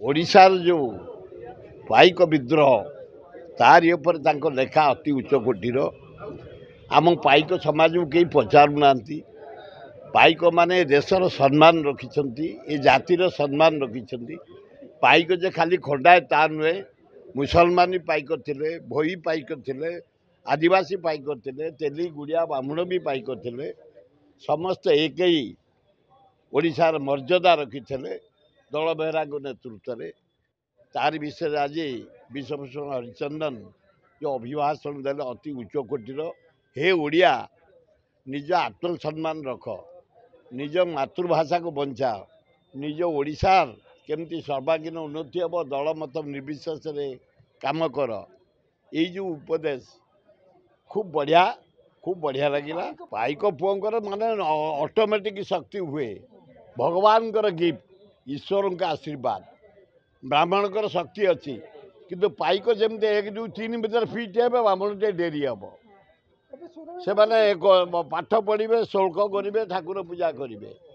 ओडिशार जो पाइक विद्रोह तारी उपर तांको लेखा अति उच्च कोटीर आम पाइक समाज को कहीं पचारू ना पाइक माने देशर सम्मान रखिंट ये जातिर सम्मान रखिंट पाइक जे खाली खंडाए ता नुहे मुसलमान पाइक थे भोई पाइक थे आदिवासी पाइक थे तेली गुड़िया ब्राह्मण भी पाइक थे समस्त एक ही ओडिशार मर्यादा रखी दल बेहरा नेतृत्व में तार विषय आज विश्वभूषण हरिचंदन जो अभिभाषण देले अति उच्च कोटीर हे ओडिया निज आत्मसम्मान रख निज मातृभाषा को बंचा निज ओडिशार केमती सर्वांगीन उन्नति हम दल मत निर्विशेष काम कर ये जो उपदेश खूब बढ़िया लगिला पाइक पुओंकर माने ऑटोमेटिक शक्ति हुए भगवान गिफ्ट ईश्वर का आशीर्वाद ब्राह्मण कर शक्ति अच्छी किंतु पाइक जमी 1 2 3 भर फिट हे ब्राह्मण टे डेरी हम से पाठ पढ़े शुल्क करेंगे ठाकुर पूजा करेंगे।